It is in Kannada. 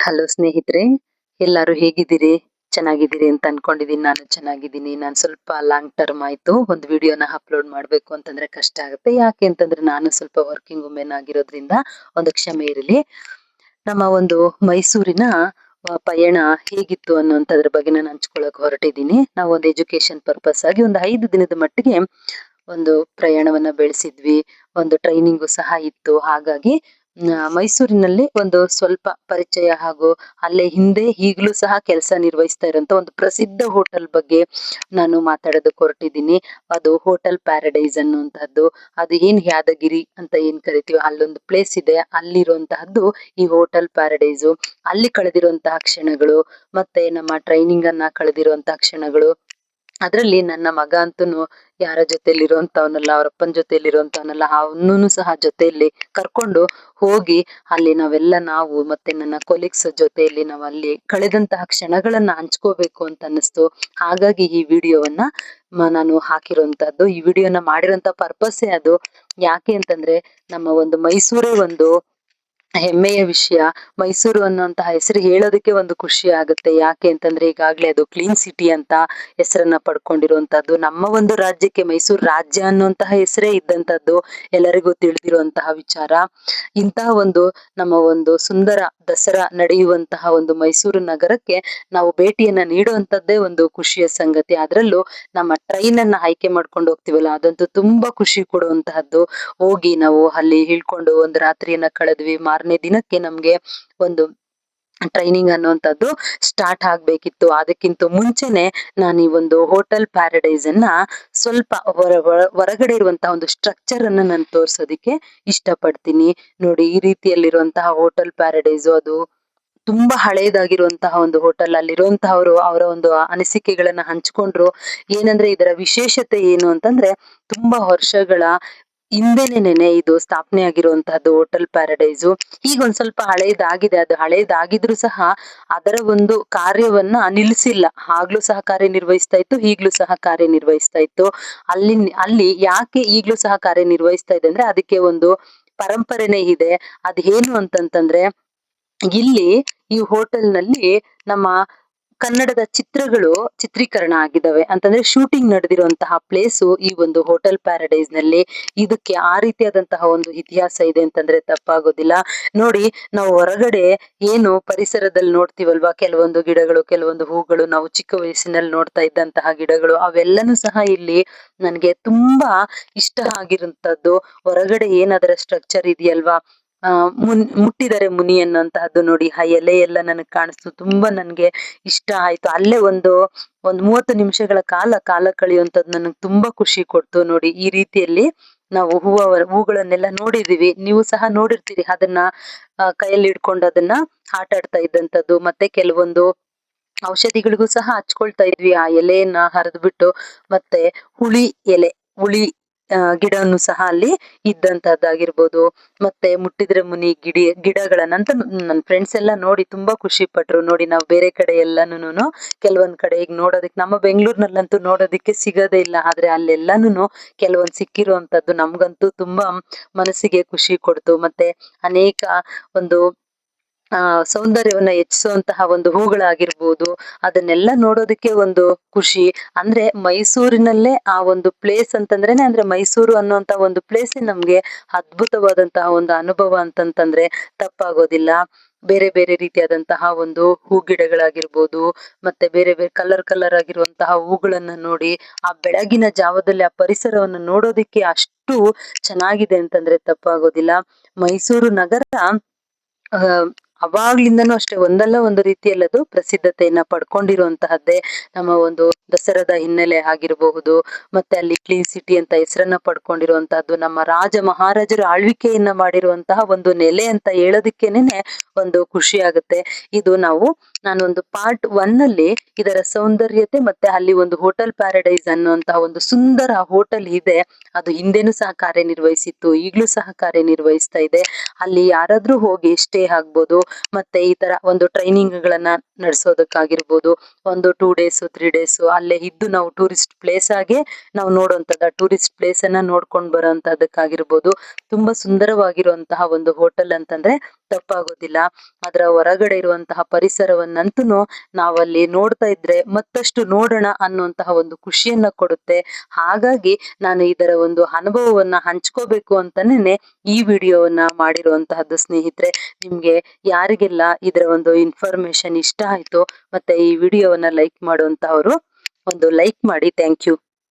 ಹಲೋ ಸ್ನೇಹಿತರೆ, ಎಲ್ಲರೂ ಹೇಗಿದ್ದೀರಿ? ಚೆನ್ನಾಗಿದ್ದೀರಿ ಅಂತ ಅನ್ಕೊಂಡಿದೀನಿ. ನಾನು ಚೆನ್ನಾಗಿದ್ದೀನಿ. ನಾನು ಸ್ವಲ್ಪ ಲಾಂಗ್ ಟರ್ಮ್ ಆಯ್ತು ಒಂದು ವಿಡಿಯೋನ ಅಪ್ಲೋಡ್ ಮಾಡ್ಬೇಕು ಅಂತಂದ್ರೆ ಕಷ್ಟ ಆಗುತ್ತೆ. ಯಾಕೆ ಅಂತಂದ್ರೆ ನಾನು ಸ್ವಲ್ಪ ವರ್ಕಿಂಗ್ ವುಮೆನ್ ಆಗಿರೋದ್ರಿಂದ ಒಂದು ಕ್ಷಮೆ ಇರಲಿ. ನಮ್ಮ ಒಂದು ಮೈಸೂರಿನ ಪಯಣ ಹೇಗಿತ್ತು ಅನ್ನೋಂಥದ್ರ ಬಗ್ಗೆ ನಾನು ಹಂಚ್ಕೊಳಕ್ ಹೊರಟಿದ್ದೀನಿ. ನಾವು ಒಂದು ಎಜುಕೇಶನ್ ಪರ್ಪಸ್ ಆಗಿ ಒಂದು 5 ದಿನದ ಮಟ್ಟಿಗೆ ಒಂದು ಪ್ರಯಾಣವನ್ನ ಬೆಳೆಸಿದ್ವಿ. ಒಂದು ಟ್ರೈನಿಂಗು ಸಹ ಇತ್ತು. ಹಾಗಾಗಿ ಮೈಸೂರಿನಲ್ಲಿ ಒಂದು ಸ್ವಲ್ಪ ಪರಿಚಯ ಹಾಗೂ ಅಲ್ಲೇ ಹಿಂದೆ ಈಗಲೂ ಸಹ ಕೆಲಸ ನಿರ್ವಹಿಸ್ತಾ ಇರೋಂಥ ಒಂದು ಪ್ರಸಿದ್ಧ ಹೋಟೆಲ್ ಬಗ್ಗೆ ನಾನು ಮಾತಾಡೋದಕ್ಕೆ ಹೊರಟಿದ್ದೀನಿ. ಅದು ಹೋಟೆಲ್ ಪ್ಯಾರಡೈಸ್ ಅನ್ನುವಂತಹದ್ದು. ಅದು ಏನ್ ಯಾದಗಿರಿ ಅಂತ ಏನ್ ಕರಿತೀವಿ, ಅಲ್ಲೊಂದು ಪ್ಲೇಸ್ ಇದೆ. ಅಲ್ಲಿರುವಂತಹದ್ದು ಈ ಹೋಟೆಲ್ ಪ್ಯಾರಡೈಸು. ಅಲ್ಲಿ ಕಳೆದಿರುವಂತಹ ಕ್ಷಣಗಳು, ಮತ್ತೆ ನಮ್ಮ ಟ್ರೈನಿಂಗ್ ಅನ್ನ ಕಳೆದಿರುವಂತಹ ಕ್ಷಣಗಳು. ಅದ್ರಲ್ಲಿ ನನ್ನ ಮಗ ಅಂತೂನು ಯಾರ ಜೊತೆಲಿರುವಂತವನಲ್ಲ, ಅವ್ರ ಅಪ್ಪನ ಜೊತೆಲಿರುವಂತವನಲ್ಲ, ಅವನನ್ನು ಸಹ ಜೊತೆಯಲ್ಲಿ ಕರ್ಕೊಂಡು ಹೋಗಿ ಅಲ್ಲಿ ನಾವು ಮತ್ತೆ ನನ್ನ ಕೊಲೀಗ್ಸ್ ಜೊತೆಯಲ್ಲಿ ನಾವು ಅಲ್ಲಿ ಕಳೆದಂತಹ ಕ್ಷಣಗಳನ್ನ ಹಂಚ್ಕೋಬೇಕು ಅಂತ ಅನ್ನಿಸ್ತು. ಹಾಗಾಗಿ ಈ ವಿಡಿಯೋವನ್ನ ನಾನು ಹಾಕಿರುವಂತಹದ್ದು. ಈ ವಿಡಿಯೋನ ಮಾಡಿರೋಂತ ಪರ್ಪಸ್ಸೇ ಅದು. ಯಾಕೆ ಅಂತಂದ್ರೆ ನಮ್ಮ ಒಂದು ಮೈಸೂರೇ ಒಂದು ಹೆಮ್ಮೆಯ ವಿಷಯ. ಮೈಸೂರು ಅನ್ನುವಂತಹ ಹೆಸರು ಹೇಳೋದಕ್ಕೆ ಒಂದು ಖುಷಿ ಆಗುತ್ತೆ. ಯಾಕೆ ಅಂತಂದ್ರೆ ಈಗಾಗ್ಲೇ ಅದು ಕ್ಲೀನ್ ಸಿಟಿ ಅಂತ ಹೆಸರನ್ನ ಪಡ್ಕೊಂಡಿರುವಂತಹದ್ದು. ನಮ್ಮ ಒಂದು ರಾಜ್ಯಕ್ಕೆ ಮೈಸೂರು ರಾಜ್ಯ ಅನ್ನುವಂತಹ ಹೆಸರೇ ಇದ್ದಂತದ್ದು ಎಲ್ಲರಿಗೂ ತಿಳಿದಿರುವಂತಹ ವಿಚಾರ. ಇಂತಹ ಒಂದು ನಮ್ಮ ಒಂದು ಸುಂದರ ದಸರಾ ನಡೆಯುವಂತಹ ಒಂದು ಮೈಸೂರು ನಗರಕ್ಕೆ ನಾವು ಭೇಟಿಯನ್ನ ನೀಡುವಂತದ್ದೇ ಒಂದು ಖುಷಿಯ ಸಂಗತಿ. ಅದ್ರಲ್ಲೂ ನಮ್ಮ ಟ್ರೈನ್ ಅನ್ನ ಆಯ್ಕೆ ಮಾಡ್ಕೊಂಡು ಹೋಗ್ತೀವಲ್ಲ, ಅದಂತೂ ತುಂಬಾ ಖುಷಿ ಕೊಡುವಂತಹದ್ದು. ಹೋಗಿ ನಾವು ಅಲ್ಲಿ ಇಳ್ಕೊಂಡು ಒಂದು ರಾತ್ರಿಯನ್ನ ಕಳೆದ್ವಿ. ಮಾರನೇ ದಿನಕ್ಕೆ ನಮ್ಗೆ ಒಂದು ಟ್ರೈನಿಂಗ್ ಅನ್ನುವಂಥದ್ದು ಸ್ಟಾರ್ಟ್ ಆಗ್ಬೇಕಿತ್ತು. ಅದಕ್ಕಿಂತ ಮುಂಚೆನೆ ನಾನು ಈ ಒಂದು ಹೋಟೆಲ್ ಪ್ಯಾರಡೈಸ್ ಅನ್ನ ಸ್ವಲ್ಪ ಹೊರಗಡೆ ಇರುವಂತಹ ಒಂದು ಸ್ಟ್ರಕ್ಚರ್ ಅನ್ನ ನಾನು ತೋರ್ಸೋದಿಕ್ಕೆ ಇಷ್ಟಪಡ್ತೀನಿ. ನೋಡಿ, ಈ ರೀತಿಯಲ್ಲಿರುವಂತಹ ಹೋಟೆಲ್ ಪ್ಯಾರಡೈಸು ಅದು ತುಂಬಾ ಹಳೇದಾಗಿರುವಂತಹ ಒಂದು ಹೋಟೆಲ್. ಅಲ್ಲಿರುವಂತಹವರು ಅವರ ಒಂದು ಅನಿಸಿಕೆಗಳನ್ನ ಹಂಚ್ಕೊಂಡ್ರು. ಏನಂದ್ರೆ ಇದರ ವಿಶೇಷತೆ ಏನು ಅಂತಂದ್ರೆ, ತುಂಬಾ ವರ್ಷಗಳ ಹಿಂದೆನೆ ಇದು ಸ್ಥಾಪನೆ ಆಗಿರುವಂತಹದ್ದು ಹೋಟೆಲ್ ಪ್ಯಾರಡೈಸು. ಈಗ ಒಂದ್ ಸ್ವಲ್ಪ ಹಳೇದಾಗಿದೆ. ಅದು ಹಳೇದಾಗಿದ್ರು ಸಹ ಅದರ ಒಂದು ಕಾರ್ಯವನ್ನ ನಿಲ್ಸಿಲ್ಲ. ಆಗ್ಲೂ ಸಹ ಕಾರ್ಯನಿರ್ವಹಿಸ್ತಾ ಇತ್ತು, ಈಗ್ಲೂ ಸಹ ಕಾರ್ಯನಿರ್ವಹಿಸ್ತಾ ಇತ್ತು. ಅಲ್ಲಿ ಯಾಕೆ ಈಗ್ಲೂ ಸಹ ಕಾರ್ಯನಿರ್ವಹಿಸ್ತಾ ಇದೆ ಅಂದ್ರೆ ಅದಕ್ಕೆ ಒಂದು ಪರಂಪರೆನೇ ಇದೆ. ಅದ್ ಏನು ಅಂತಂತಂದ್ರೆ, ಇಲ್ಲಿ ಈ ಹೋಟೆಲ್ ನಲ್ಲಿ ನಮ್ಮ ಕನ್ನಡದ ಚಿತ್ರಗಳು ಚಿತ್ರೀಕರಣ ಆಗಿದಾವೆ. ಅಂತಂದ್ರೆ ಶೂಟಿಂಗ್ ನಡೆದಿರುವಂತಹ ಪ್ಲೇಸು ಈ ಒಂದು ಹೋಟೆಲ್ ಪ್ಯಾರಡೈಸ್ ನಲ್ಲಿ. ಇದಕ್ಕೆ ಆ ರೀತಿಯಾದಂತಹ ಒಂದು ಇತಿಹಾಸ ಇದೆ ಅಂತಂದ್ರೆ ತಪ್ಪಾಗೋದಿಲ್ಲ. ನೋಡಿ, ನಾವು ಹೊರಗಡೆ ಏನು ಪರಿಸರದಲ್ಲಿ ನೋಡ್ತೀವಲ್ವಾ, ಕೆಲವೊಂದು ಗಿಡಗಳು, ಕೆಲವೊಂದು ಹೂಗಳು, ನಾವು ಚಿಕ್ಕ ವಯಸ್ಸಿನಲ್ಲಿ ನೋಡ್ತಾ ಇದ್ದಂತಹ ಗಿಡಗಳು, ಅವೆಲ್ಲನೂ ಸಹ ಇಲ್ಲಿ ನನ್ಗೆ ತುಂಬಾ ಇಷ್ಟ ಆಗಿರುವಂತದ್ದು. ಹೊರಗಡೆ ಏನದರ ಸ್ಟ್ರಕ್ಚರ್ ಇದೆಯಲ್ವಾ, ಮುಟ್ಟಿದರೆ ಮುನಿ ಅನ್ನುವಂತಹದ್ದು. ನೋಡಿ, ಆ ಎಲೆ ಎಲ್ಲ ನನಗ್ ಕಾಣಿಸ್ತು. ತುಂಬಾ ನನ್ಗೆ ಇಷ್ಟ ಆಯ್ತು. ಅಲ್ಲೇ ಒಂದು 30 ನಿಮಿಷಗಳ ಕಾಲ ಕಳೆಯುವಂಥದ್ದು ನನಗ್ ತುಂಬಾ ಖುಷಿ ಕೊಡ್ತು. ನೋಡಿ, ಈ ರೀತಿಯಲ್ಲಿ ನಾವು ಹೂಗಳನ್ನೆಲ್ಲ ನೋಡಿದೀವಿ. ನೀವು ಸಹ ನೋಡಿರ್ತೀರಿ. ಅದನ್ನ ಕೈಯಲ್ಲಿ ಹಿಡ್ಕೊಂಡು ಅದನ್ನ ಆಟ ಆಡ್ತಾ ಇದ್ದಂಥದ್ದು. ಮತ್ತೆ ಕೆಲವೊಂದು ಔಷಧಿಗಳಿಗೂ ಸಹ ಹಚ್ಕೊಳ್ತಾ ಇದ್ವಿ ಆ ಎಲೆಯನ್ನ ಹರಿದ್ಬಿಟ್ಟು. ಮತ್ತೆ ಹುಳಿ ಗಿಡನು ಸಹ ಅಲ್ಲಿ ಇದ್ದಂತದ್ದಾಗಿರ್ಬೋದು. ಮತ್ತೆ ಮುಟ್ಟಿದ್ರೆ ಮುನಿ ಗಿಡಗಳನ್ನಂತ ನನ್ ಫ್ರೆಂಡ್ಸ್ ಎಲ್ಲ ನೋಡಿ ತುಂಬಾ ಖುಷಿ ಪಟ್ರು. ನೋಡಿ, ನಾವು ಬೇರೆ ಕಡೆ ಎಲ್ಲಾನು ಕೆಲವೊಂದ್ ಕಡೆ ಈಗ ನೋಡೋದಕ್ಕೆ ನಮ್ಮ ಬೆಂಗಳೂರಿನಲ್ಲಂತೂ ನೋಡೋದಿಕ್ಕೆ ಸಿಗೋದೇ ಇಲ್ಲ. ಆದ್ರೆ ಅಲ್ಲೆಲ್ಲಾನು ಕೆಲವೊಂದ್ ಸಿಕ್ಕಿರುವಂತದ್ದು ನಮ್ಗಂತೂ ತುಂಬಾ ಮನಸ್ಸಿಗೆ ಖುಷಿ ಕೊಡ್ತು. ಮತ್ತೆ ಅನೇಕ ಒಂದು ಸೌಂದರ್ಯವನ್ನ ಹೆಚ್ಚಿಸುವಂತಹ ಒಂದು ಹೂಗಳಾಗಿರ್ಬೋದು, ಅದನ್ನೆಲ್ಲ ನೋಡೋದಕ್ಕೆ ಒಂದು ಖುಷಿ. ಅಂದ್ರೆ ಮೈಸೂರಿನಲ್ಲೇ ಆ ಒಂದು ಪ್ಲೇಸ್ ಅಂತಂದ್ರೇನೆ, ಅಂದ್ರೆ ಮೈಸೂರು ಅನ್ನುವಂತ ಒಂದು ಪ್ಲೇಸ್ ನಮ್ಗೆ ಅದ್ಭುತವಾದಂತಹ ಒಂದು ಅನುಭವ ಅಂತಂತಂದ್ರೆ ತಪ್ಪಾಗೋದಿಲ್ಲ. ಬೇರೆ ಬೇರೆ ರೀತಿಯಾದಂತಹ ಒಂದು ಹೂ ಗಿಡಗಳಾಗಿರ್ಬೋದು, ಮತ್ತೆ ಬೇರೆ ಬೇರೆ ಕಲರ್ ಆಗಿರುವಂತಹ ಹೂಗಳನ್ನ ನೋಡಿ, ಆ ಬೆಳಗಿನ ಜಾವದಲ್ಲಿ ಆ ಪರಿಸರವನ್ನು ನೋಡೋದಿಕ್ಕೆ ಅಷ್ಟು ಚೆನ್ನಾಗಿದೆ ಅಂತಂದ್ರೆ ತಪ್ಪಾಗೋದಿಲ್ಲ. ಮೈಸೂರು ನಗರ ಅವಾಗ್ಲಿಂದನೂ ಅಷ್ಟೇ ಒಂದಲ್ಲ ಒಂದು ರೀತಿಯಲ್ಲಿ ಅದು ಪ್ರಸಿದ್ಧತೆಯನ್ನ ಪಡ್ಕೊಂಡಿರುವಂತಹದ್ದೇ. ನಮ್ಮ ಒಂದು ದಸರಾದ ಹಿನ್ನೆಲೆ ಆಗಿರಬಹುದು, ಮತ್ತೆ ಅಲ್ಲಿ ಕ್ಲೀನ್ ಸಿಟಿ ಅಂತ ಹೆಸರನ್ನ ಪಡ್ಕೊಂಡಿರುವಂತಹದ್ದು, ನಮ್ಮ ರಾಜ ಮಹಾರಾಜರು ಆಳ್ವಿಕೆಯನ್ನ ಮಾಡಿರುವಂತಹ ಒಂದು ನೆಲೆ ಅಂತ ಹೇಳೋದಿಕ್ಕೇನೆ ಒಂದು ಖುಷಿ ಆಗುತ್ತೆ. ಇದು ನಾವು ನಾನೊಂದು ಪಾರ್ಟ್ 1 ಅಲ್ಲಿ ಇದರ ಸೌಂದರ್ಯತೆ ಮತ್ತೆ ಅಲ್ಲಿ ಒಂದು ಹೋಟೆಲ್ ಪ್ಯಾರಡೈಸ್ ಅನ್ನುವಂತಹ ಒಂದು ಸುಂದರ ಹೋಟೆಲ್ ಇದೆ. ಅದು ಹಿಂದೆನೂ ಸಹ ಕಾರ್ಯನಿರ್ವಹಿಸಿತ್ತು, ಈಗ್ಲೂ ಸಹ ಕಾರ್ಯನಿರ್ವಹಿಸ್ತಾ ಇದೆ. ಅಲ್ಲಿ ಯಾರಾದ್ರೂ ಹೋಗಿ ಸ್ಟೇ ಆಗ್ಬೋದು. ಮತ್ತೆ ಈ ತರ ಒಂದು ಟ್ರೈನಿಂಗ್ ಗಳನ್ನ ನಡೆಸೋದಕ್ಕಾಗಿರ್ಬೋದು, ಒಂದು 2 ಡೇಸ್ 3 ಡೇಸ್ ಅಲ್ಲೇ ಇದ್ದು ನಾವು ಟೂರಿಸ್ಟ್ ಪ್ಲೇಸ್ ಆಗಿ ನಾವು ನೋಡುವಂತದ ಟೂರಿಸ್ಟ್ ಪ್ಲೇಸ್ ಅನ್ನ ನೋಡ್ಕೊಂಡ್ ಬರೋಂತದಕ್ಕಾಗಿರ್ಬೋದು. ತುಂಬಾ ಸುಂದರವಾಗಿರುವಂತಹ ಒಂದು ಹೋಟೆಲ್ ಅಂತಂದ್ರೆ ತಪ್ಪಾಗೋದಿಲ್ಲ. ಅದರ ಹೊರಗಡೆ ಇರುವಂತಹ ಪರಿಸರವನ್ನಂತೂ ನಾವಲ್ಲಿ ನೋಡ್ತಾ ಇದ್ರೆ ಮತ್ತಷ್ಟು ನೋಡೋಣ ಅನ್ನುವಂತಹ ಒಂದು ಖುಷಿಯನ್ನ ಕೊಡುತ್ತೆ. ಹಾಗಾಗಿ ನಾನು ಇದರ ಒಂದು ಅನುಭವವನ್ನ ಹಂಚ್ಕೋಬೇಕು ಅಂತಾನೆ ಈ ವಿಡಿಯೋವನ್ನ ಮಾಡಿರುವಂತಹದ್ದು ಸ್ನೇಹಿತರೆ. ನಿಮ್ಗೆ ಯಾರಿಗೆಲ್ಲ ಇದರ ಒಂದು ಇನ್ಫಾರ್ಮೇಶನ್ ಇಷ್ಟ ಆಯ್ತು ಮತ್ತೆ ಈ ವಿಡಿಯೋವನ್ನ ಲೈಕ್ ಮಾಡುವಂತಹವರು ಒಂದು ಲೈಕ್ ಮಾಡಿ. Thank you.